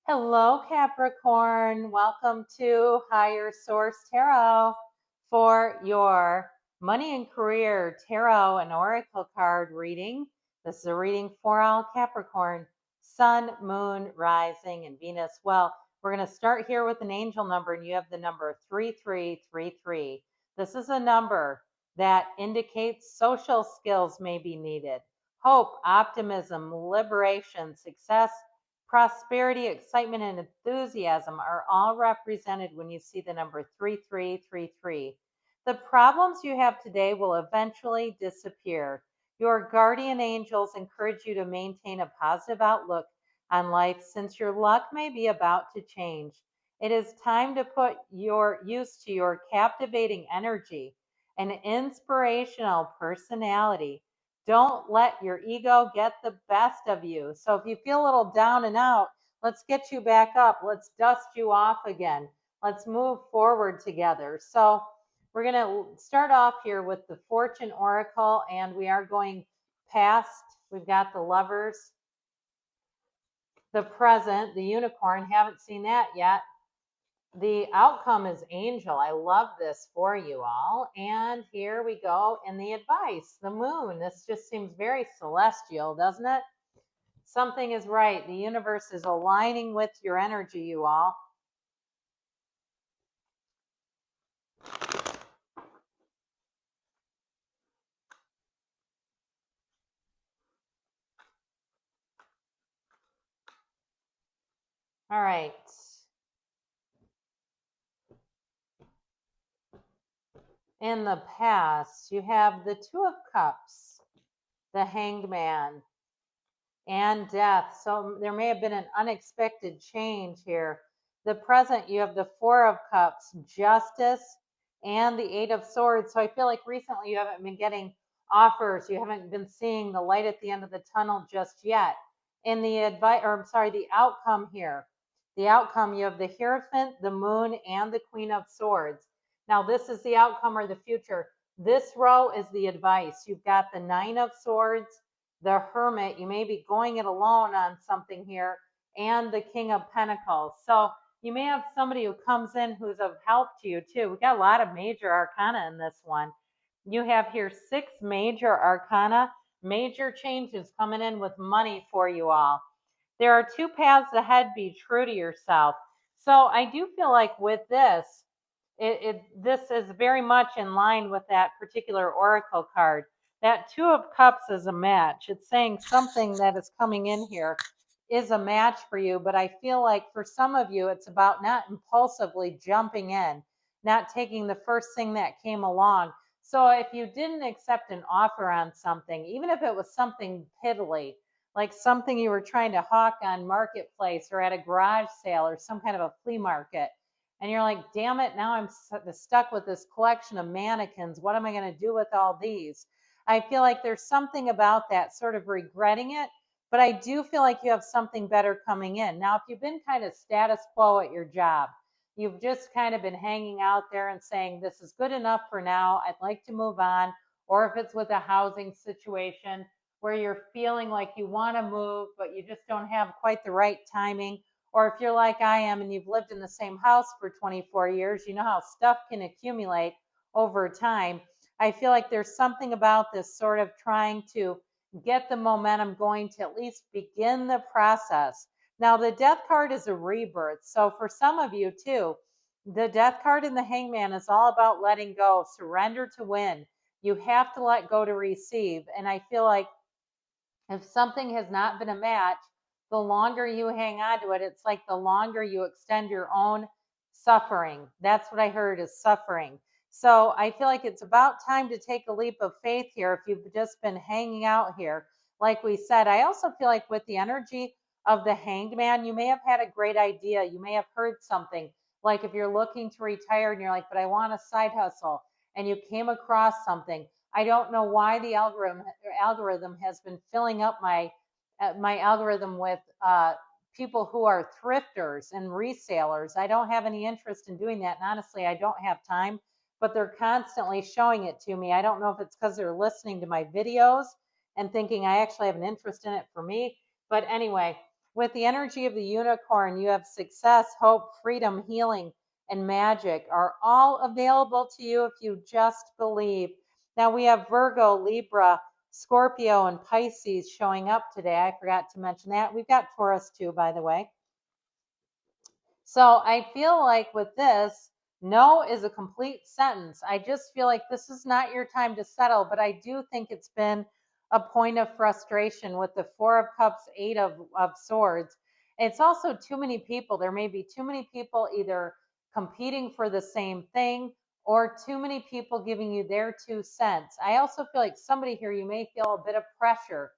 Hello, Capricorn. Welcome to Higher Source Tarot for your money and career tarot and oracle card reading. This is a reading for all Capricorn, Sun, Moon, Rising, and Venus. Well, we're going to start here with an angel number, and you have the number 3333. This is a number that indicates social skills may be needed. Hope, optimism, liberation, success, prosperity, excitement, and enthusiasm are all represented when you see the number 3333. The problems you have today will eventually disappear. Your guardian angels encourage you to maintain a positive outlook on life since your luck may be about to change. It is time to put your use to your captivating energy and inspirational personality. Don't let your ego get the best of you. So if you feel a little down and out, let's get you back up. Let's dust you off again. Let's move forward together. So we're going to start off here with the Fortune Oracle, and we are going past. We've got the Lovers, the Present, the Unicorn. Haven't seen that yet. The outcome is Angel. I love this for you all. And here we go in the advice, the Moon. This just seems very celestial, doesn't it? Something is right. The universe is aligning with your energy, you all. All right. In the past, you have the Two of Cups, the Hanged Man, and Death. So there may have been an unexpected change here. The present, you have the Four of Cups, Justice, and the Eight of Swords. So I feel like recently you haven't been getting offers. You haven't been seeing the light at the end of the tunnel just yet. In the outcome here. The outcome, you have the Hierophant, the Moon, and the Queen of Swords. Now, this is the outcome or the future. This row is the advice. You've got the Nine of Swords, the Hermit. You may be going it alone on something here, and the King of Pentacles. So you may have somebody who comes in who's of help to you too. We got a lot of major arcana in this one. You have here 6 major arcana, major changes coming in with money for you all. There are 2 paths ahead. Be true to yourself. So I do feel like with this, this is very much in line with that particular oracle card. That Two of Cups is a match. It's saying something that is coming in here is a match for you, but I feel like for some of you, it's about not impulsively jumping in, not taking the first thing that came along. So if you didn't accept an offer on something, even if it was something piddly, like something you were trying to hawk on Marketplace or at a garage sale or some kind of a flea market, and you're like, damn it, now I'm stuck with this collection of mannequins. What am I going to do with all these? I feel like there's something about that, sort of regretting it, but I do feel like you have something better coming in. Now, if you've been kind of status quo at your job, you've just kind of been hanging out there and saying, this is good enough for now, I'd like to move on, or if it's with a housing situation where you're feeling like you want to move, but you just don't have quite the right timing, or if you're like I am and you've lived in the same house for 24 years, you know how stuff can accumulate over time. I feel like there's something about this sort of trying to get the momentum going to at least begin the process. Now, the Death card is a rebirth. So for some of you too, the Death card and the Hangman is all about letting go, surrender to win. You have to let go to receive. And I feel like if something has not been a match, the longer you hang on to it, it's like the longer you extend your own suffering. That's what I heard is suffering. So I feel like it's about time to take a leap of faith here if you've just been hanging out here. Like we said, I also feel like with the energy of the Hanged Man, you may have had a great idea. You may have heard something. Like if you're looking to retire and you're like, but I want a side hustle, and you came across something. I don't know why the algorithm has been filling up my algorithm with people who are thrifters and resellers. I don't have any interest in doing that. And honestly, I don't have time, but they're constantly showing it to me. I don't know if it's because they're listening to my videos and thinking I actually have an interest in it for me. But anyway, With the energy of the unicorn, you have success, hope, freedom, healing, and magic are all available to you if you just believe. Now we have Virgo, Libra, Scorpio, and Pisces showing up today. I forgot to mention that. We've got Taurus too, by the way. So I feel like with this, no is a complete sentence. I just feel like this is not your time to settle, but I do think it's been a point of frustration with the Four of Cups, Eight of Swords. It's also too many people. There may be too many people either competing for the same thing or too many people giving you their 2 cents. I also feel like somebody here, you may feel a bit of pressure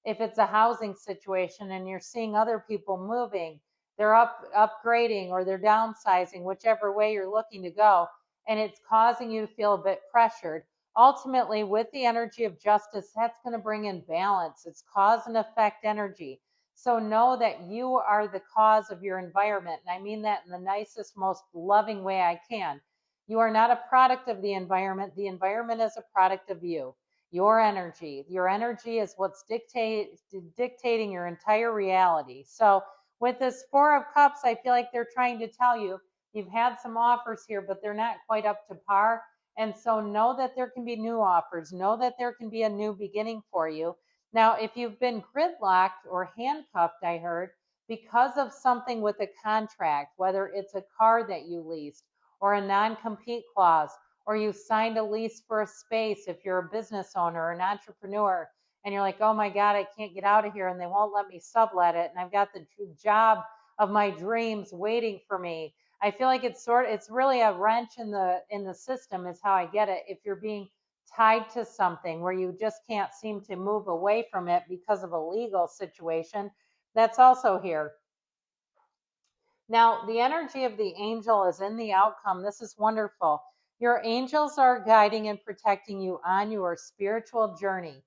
if it's a housing situation and you're seeing other people moving, they're upgrading or they're downsizing, whichever way you're looking to go, and it's causing you to feel a bit pressured. Ultimately, with the energy of justice, that's going to bring in balance. It's cause and effect energy. So know that you are the cause of your environment. And I mean that in the nicest, most loving way I can. You are not a product of the environment. The environment is a product of you, your energy. Your energy is what's dictating your entire reality. So with this Four of Cups, I feel like they're trying to tell you you've had some offers here, but they're not quite up to par. And so know that there can be new offers. Know that there can be a new beginning for you. Now, if you've been gridlocked or handcuffed, I heard, because of something with a contract, whether it's a car that you leased or a non-compete clause, or you signed a lease for a space if you're a business owner or an entrepreneur, and you're like, oh my God, I can't get out of here and they won't let me sublet it. And I've got the job of my dreams waiting for me. I feel like it's really a wrench in the system is how I get it. If you're being tied to something where you just can't seem to move away from it because of a legal situation, that's also here. Now, the energy of the angel is in the outcome. This is wonderful. Your angels are guiding and protecting you on your spiritual journey.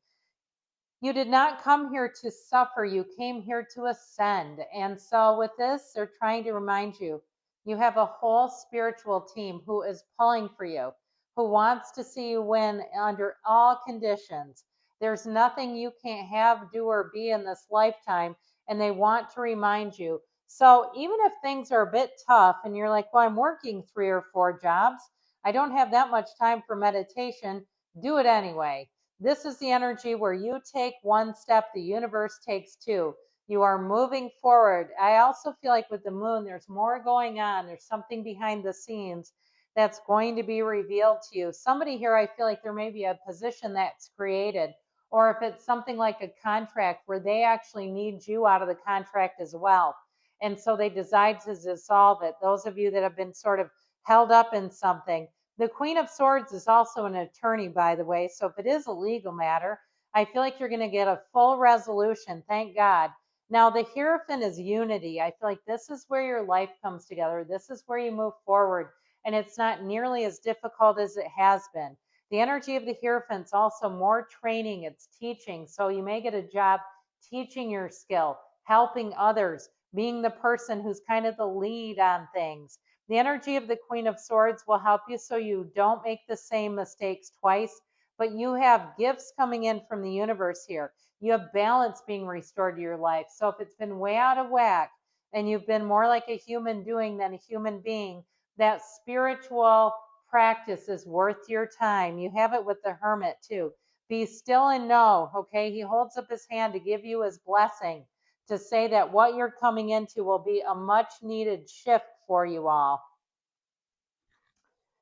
You did not come here to suffer. You came here to ascend. And so, with this, they're trying to remind you you have a whole spiritual team who is pulling for you, who wants to see you win under all conditions. There's nothing you can't have, do, or be in this lifetime. And they want to remind you. So, even if things are a bit tough and you're like, well, I'm working 3 or 4 jobs, I don't have that much time for meditation, do it anyway. This is the energy where you take one step, the universe takes two. You are moving forward. I also feel like with the moon, there's more going on. There's something behind the scenes that's going to be revealed to you. Somebody here, I feel like there may be a position that's created, or if it's something like a contract where they actually need you out of the contract as well. And so they decide to dissolve it. Those of you that have been sort of held up in something, the Queen of Swords is also an attorney, by the way. So if it is a legal matter, I feel like you're going to get a full resolution. Thank God. Now, the Hierophant is unity. I feel like this is where your life comes together. This is where you move forward. And it's not nearly as difficult as it has been. The energy of the Hierophant's also more training. It's teaching. So you may get a job teaching your skill, helping others, being the person who's kind of the lead on things. The energy of the Queen of Swords will help you so you don't make the same mistakes twice, but you have gifts coming in from the universe here. You have balance being restored to your life. So if it's been way out of whack and you've been more like a human doing than a human being, that spiritual practice is worth your time. You have it with the Hermit too. Be still and know, okay? He holds up his hand to give you his blessing, to say that what you're coming into will be a much needed shift for you all.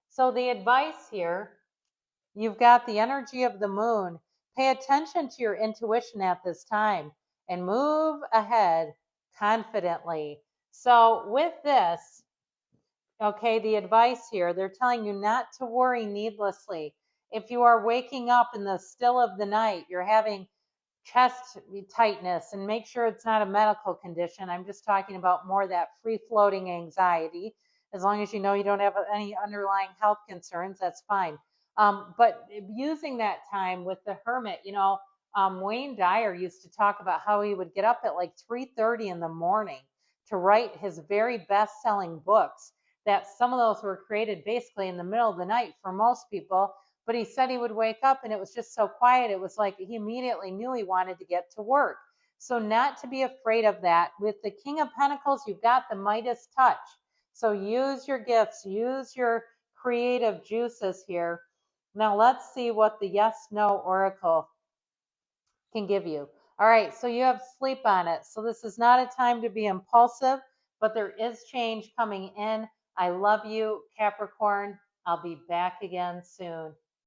So the advice here, you've got the energy of the moon. Pay attention to your intuition at this time and move ahead confidently. So with this, okay, the advice here, they're telling you not to worry needlessly. If you are waking up in the still of the night, you're having chest tightness, and make sure it's not a medical condition. I'm just talking about more that free floating anxiety. As long as you know you don't have any underlying health concerns, that's fine. But using that time with the Hermit, Wayne Dyer used to talk about how he would get up at like 3:30 in the morning to write his very best-selling books. That some of those were created basically in the middle of the night for most people, but he said he would wake up and it was just so quiet. It was like he immediately knew he wanted to get to work. So not to be afraid of that. With the King of Pentacles, you've got the Midas touch. So use your gifts, use your creative juices here. Now let's see what the yes, no oracle can give you. All right, so you have sleep on it. So this is not a time to be impulsive, but there is change coming in. I love you, Capricorn. I'll be back again soon.